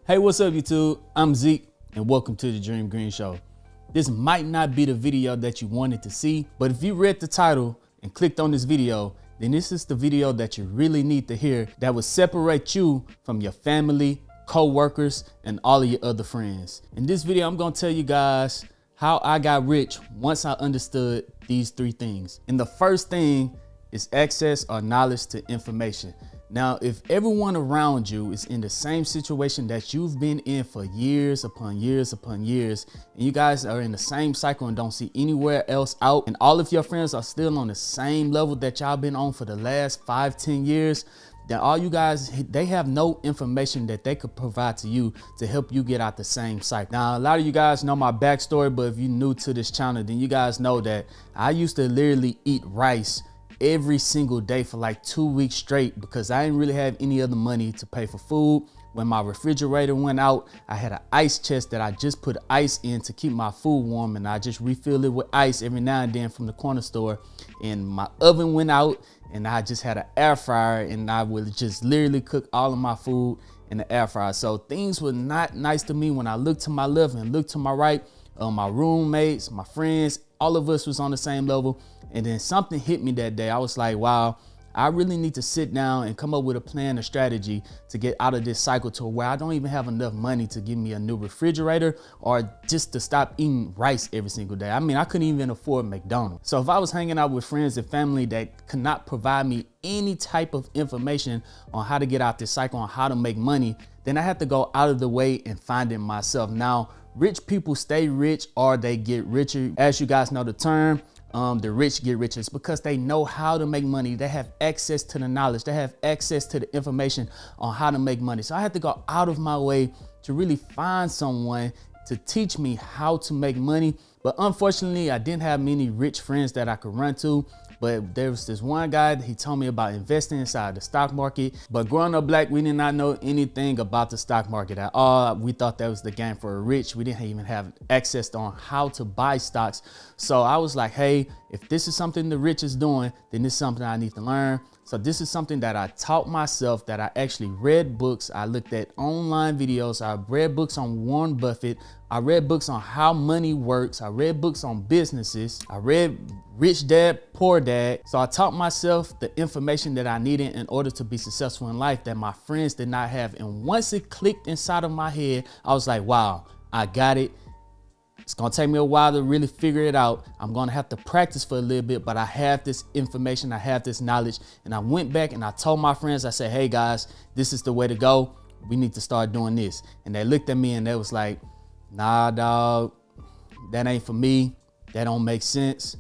Hey, what's up YouTube? I'm Zeke and welcome to the Dream Green Show. This might not be the video that you wanted to see, but if you read the title and clicked on this video, then this is the video that you really need to hear that will separate you from your family, co-workers, and all of your other friends. In this video, I'm gonna tell you guys how I got rich once I understood these three things. And the first thing is access or knowledge to information. Now, if everyone around you is in the same situation that you've been in for years upon years upon years, and you guys are in the same cycle and don't see anywhere else out, and all of your friends are still on the same level that y'all been on for the last 5-10 years, then all you guys, they have no information that they could provide to you to help you get out the same cycle. Now, a lot of you guys know my backstory, but if you're new to this channel, then you guys know that I used to literally eat rice every single day for like 2 weeks straight because I didn't really have any other money to pay for food. When my refrigerator went out, I had an ice chest that I just put ice in to keep my food warm, and I just refill it with ice every now and then from the corner store. And my oven went out and I just had an air fryer, and I would just literally cook all of my food in the air fryer. So things were not nice to me when I looked to my left and looked to my right. My roommates, my friends, all of us was on the same level. And then something hit me that day. I was like, wow, I really need to sit down and come up with a plan, a strategy to get out of this cycle to where I don't even have enough money to give me a new refrigerator or just to stop eating rice every single day. I mean, I couldn't even afford McDonald's. So if I was hanging out with friends and family that could not provide me any type of information on how to get out this cycle, on how to make money, then I had to go out of the way and find it myself. Now, rich people stay rich or they get richer. As you guys know the term, the rich get richer. It's because they know how to make money. They have access to the knowledge. They have access to the information on how to make money. So I had to go out of my way to really find someone to teach me how to make money. But unfortunately, I didn't have many rich friends that I could run to. But there was this one guy, he told me about investing inside the stock market. But growing up black, we did not know anything about the stock market at all. We thought that was the game for the rich. We didn't even have access on how to buy stocks. So I was like, hey, if this is something the rich is doing, then this is something I need to learn. So this is something that I taught myself, that I actually read books. I looked at online videos. I read books on Warren Buffett. I read books on how money works. I read books on businesses. I read Rich Dad, Poor Dad. So I taught myself the information that I needed in order to be successful in life that my friends did not have. And once it clicked inside of my head, I was like, wow, I got it. It's gonna take me a while to really figure it out. I'm gonna have to practice for a little bit, but I have this information, I have this knowledge. And I went back and I told my friends, I said, hey guys, this is the way to go. We need to start doing this. And they looked at me and they was like, nah, dog, that ain't for me. That don't make sense.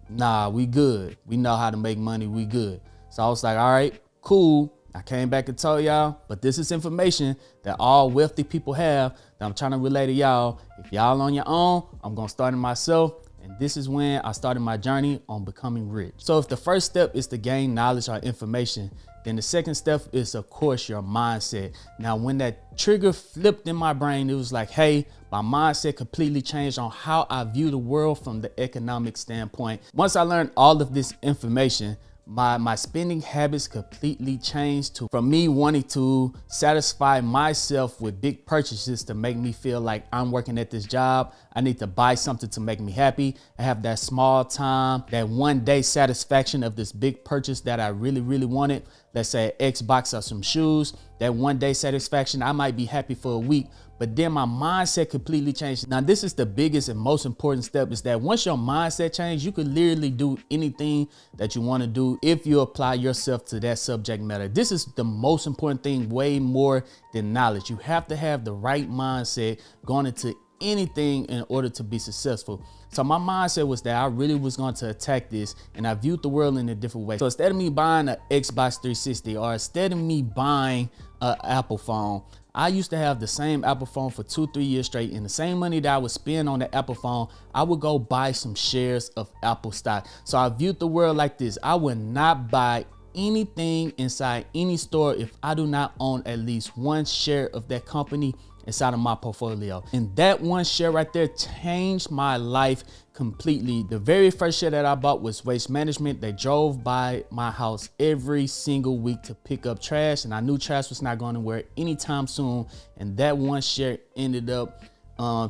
Nah, we good. We know how to make money, we good. So I was like, all right, cool. I came back and told y'all, but this is information that all wealthy people have that I'm trying to relay to y'all. If y'all on your own, I'm gonna start it myself. And this is when I started my journey on becoming rich. So if the first step is to gain knowledge or information, then the second step is, of course, your mindset. Now, when that trigger flipped in my brain, it was like, hey, my mindset completely changed on how I view the world from the economic standpoint. Once I learned all of this information, my spending habits completely changed from me wanting to satisfy myself with big purchases to make me feel like I'm working at this job. I need to buy something to make me happy. I have that small time, that one day satisfaction of this big purchase that I really, really wanted. Let's say an Xbox or some shoes. That one day satisfaction, I might be happy for a week, but then my mindset completely changed. Now, this is the biggest and most important step, is that once your mindset changes, you can literally do anything that you want to do if you apply yourself to that subject matter. This is the most important thing, way more than knowledge. You have to have the right mindset going into anything in order to be successful. So my mindset was that I really was going to attack this, and I viewed the world in a different way. So instead of me buying an Xbox 360 or instead of me buying an Apple phone, I used to have the same Apple phone for 2-3 years straight, and the same money that I would spend on the Apple phone, I would go buy some shares of Apple stock. So I viewed the world like this. I would not buy anything inside any store if I do not own at least one share of that company inside of my portfolio. And that one share right there changed my life completely. The very first share that I bought was Waste Management. They drove by my house every single week to pick up trash, and I knew trash was not going anywhere anytime soon. And that one share ended up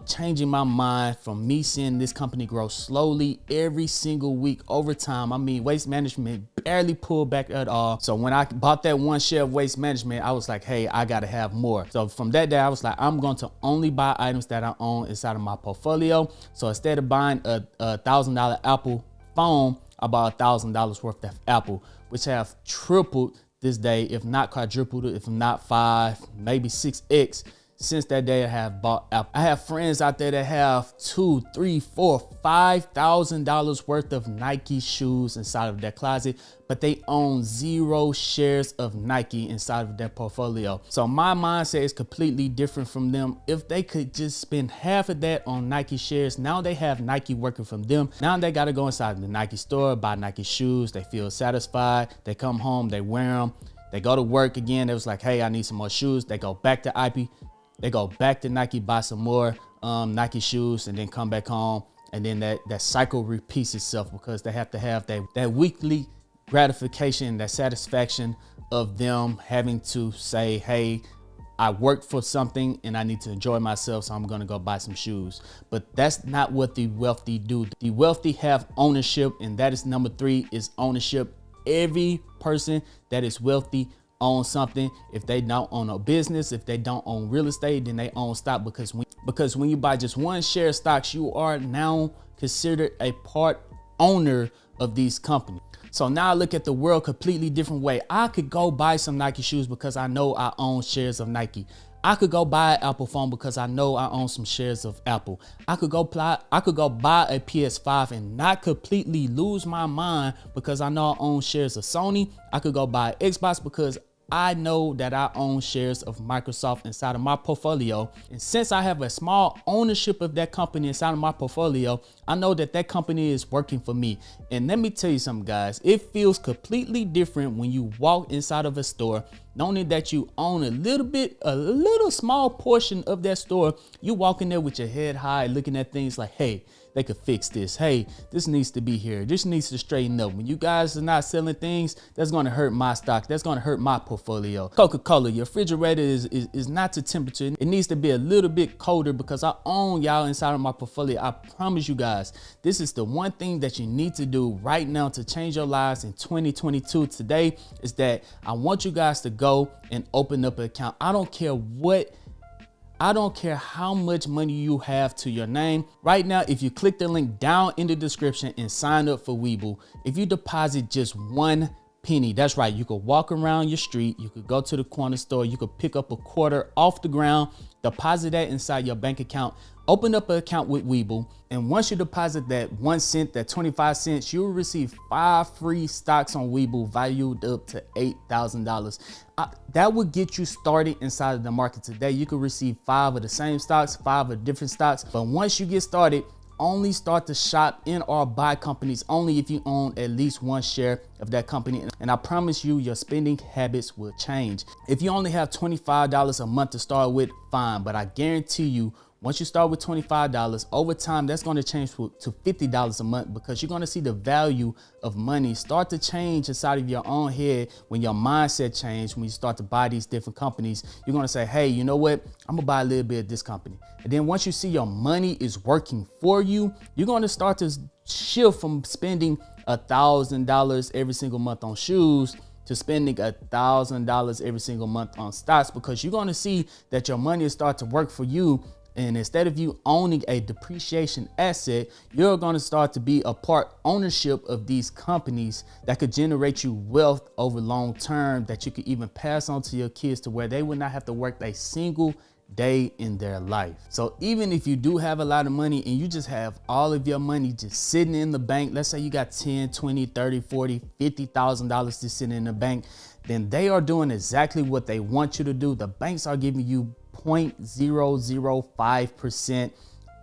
changing my mind from me seeing this company grow slowly every single week over time. I mean, Waste Management barely pulled back at all. So when I bought that one share of Waste Management, I was like, hey, I gotta have more. So from that day, I was like, I'm going to only buy items that I own inside of my portfolio. So instead of buying a $1,000 Apple phone, I bought $1,000 worth of Apple, which have tripled this day, if not quadrupled, if not 5, maybe 6x. Since that day, I have bought Apple. I have friends out there that have $2,000, $3,000, $4,000, $5,000 worth of Nike shoes inside of their closet, but they own 0 shares of Nike inside of their portfolio. So my mindset is completely different from them. If they could just spend half of that on Nike shares, now they have Nike working for them. Now they got to go inside the Nike store, buy Nike shoes. They feel satisfied. They come home, they wear them. They go to work again. They was like, hey, I need some more shoes. They go back to IP. They go back to Nike, buy some more Nike shoes, and then come back home. And then that cycle repeats itself because they have to have that weekly gratification, that satisfaction of them having to say, hey, I worked for something and I need to enjoy myself, so I'm gonna go buy some shoes. But that's not what the wealthy do. The wealthy have ownership, and that is number 3, is ownership. Every person that is wealthy own something. If they don't own a business, if they don't own real estate, then they own stock, because when you buy just one share of stocks, you are now considered a part owner of these companies. So now I look at the world completely different way. I could go buy some Nike shoes because I know I own shares of Nike. I could go buy an Apple phone because I know I own some shares of Apple. I could go buy a PS5 and not completely lose my mind because I know I own shares of Sony. I could go buy an Xbox because I know that I own shares of Microsoft inside of my portfolio. And since I have a small ownership of that company inside of my portfolio, I know that that company is working for me. And let me tell you something, guys, it feels completely different when you walk inside of a store, knowing that you own a little small portion of that store. You walk in there with your head high, looking at things like, hey, they could fix this. Hey, this needs to be here. This needs to straighten up. When you guys are not selling things, that's going to hurt my stock. That's going to hurt my portfolio. Coca-Cola, your refrigerator is not to temperature. It needs to be a little bit colder because I own y'all inside of my portfolio. I promise you guys, this is the one thing that you need to do right now to change your lives in 2022 today, is that I want you guys to go and open up an account. I don't care how much money you have to your name. Right now, if you click the link down in the description and sign up for Webull, if you deposit just 1 penny, that's right, you could walk around your street, you could go to the corner store, you could pick up a quarter off the ground, deposit that inside your bank account, open up an account with Webull, and once you deposit that 1 cent, that 25 cents, you will receive 5 free stocks on Webull valued up to $8,000. That would get you started inside of the market today. You could receive 5 of the same stocks, 5 of different stocks, but once you get started, only start to shop in or buy companies only if you own at least 1 share of that company. And I promise you, your spending habits will change. If you only have $25 a month to start with, fine, but I guarantee you, once you start with $25, over time, that's going to change to $50 a month, because you're going to see the value of money start to change inside of your own head. When your mindset changes, when you start to buy these different companies, you're going to say, hey, you know what? I'm going to buy a little bit of this company. And then once you see your money is working for you, you're going to start to shift from spending $1,000 every single month on shoes to spending $1,000 every single month on stocks, because you're going to see that your money will start to work for you. And instead of you owning a depreciation asset, you're going to start to be a part ownership of these companies that could generate you wealth over long term, that you could even pass on to your kids to where they would not have to work a single day in their life. So even if you do have a lot of money and you just have all of your money just sitting in the bank, let's say you got 10, 20, 30, 40, $50,000 just sitting in the bank, then they are doing exactly what they want you to do. The banks are giving you 0.005%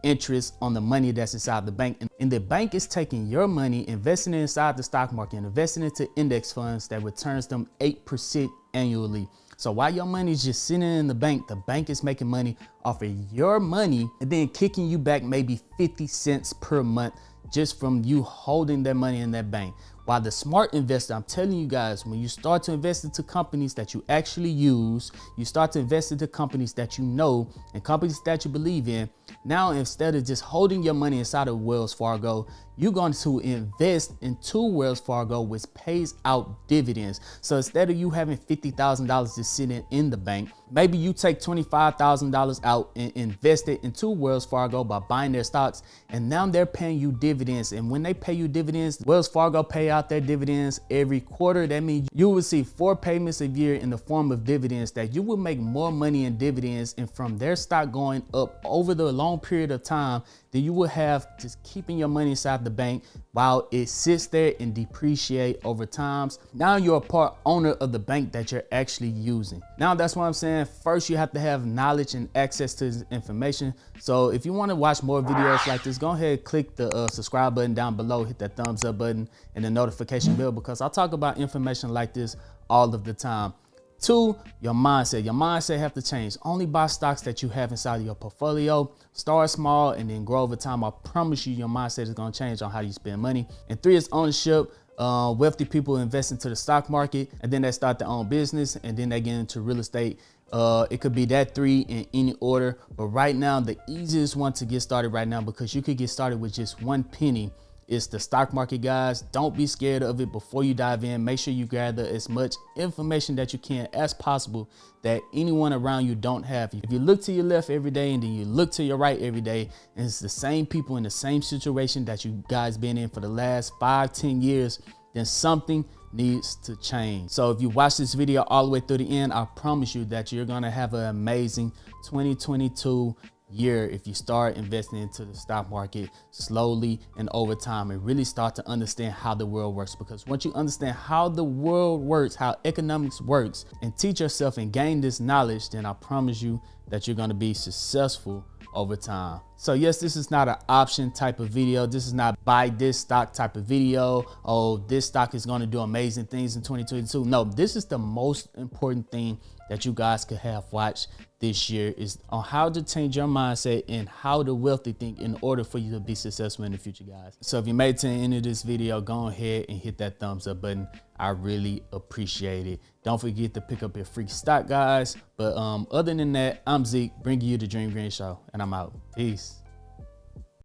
interest on the money that's inside the bank. And the bank is taking your money, investing it inside the stock market, and investing into index funds that returns them 8% annually. So while your money is just sitting in the bank is making money off of your money and then kicking you back maybe 50 cents per month just from you holding that money in that bank. While the smart investor, I'm telling you guys, when you start to invest into companies that you actually use, you start to invest into companies that you know and companies that you believe in. Now, instead of just holding your money inside of Wells Fargo, you're going to invest into Wells Fargo, which pays out dividends. So instead of you having $50,000 just sitting in the bank, maybe you take $25,000 out and invest it into Wells Fargo by buying their stocks. And now they're paying you dividends. And when they pay you dividends, Wells Fargo pay out their dividends every quarter. That means you will see 4 payments a year in the form of dividends, that you will make more money in dividends and from their stock going up over the long period of time than you will have just keeping your money inside the bank while it sits there and depreciate over time. Now you're a part owner of the bank that you're actually using. Now that's what I'm saying. First, you have to have knowledge and access to this information. So if you want to watch more videos like this, go ahead, click the subscribe button down below, hit that thumbs up button and the notification bell, because I talk about information like this all of the time. 2, your mindset. Your mindset have to change. Only buy stocks that you have inside of your portfolio. Start small and then grow over time. I promise you, your mindset is going to change on how you spend money. And 3 is ownership. Wealthy people invest into the stock market and then they start their own business and then they get into real estate. It could be that 3 in any order, but right now the easiest one to get started right now, because you could get started with just 1 penny, is the stock market, guys. Don't be scared of it. Before you dive in, make sure you gather as much information that you can as possible that anyone around you don't have. If you look to your left every day and then you look to your right every day, and it's the same people in the same situation that you guys been in for the last 5-10 years, then something needs to change. So if you watch this video all the way through the end, I promise you that you're gonna have an amazing 2022 year if you start investing into the stock market slowly and over time and really start to understand how the world works. Because once you understand how the world works, how economics works, and teach yourself and gain this knowledge, then I promise you that you're going to be successful over time. So yes, this is not an option type of video. This is not buy this stock type of video. Oh, this stock is going to do amazing things in 2022. No, this is the most important thing that you guys could have watched this year, is on how to change your mindset and how to wealthy think in order for you to be successful in the future, guys. So if you made it to the end of this video, go ahead and hit that thumbs up button. I really appreciate it. Don't forget to pick up your free stock, guys. But other than that, I'm Zeke, bringing you the Dream Green Show, and I'm out. Peace.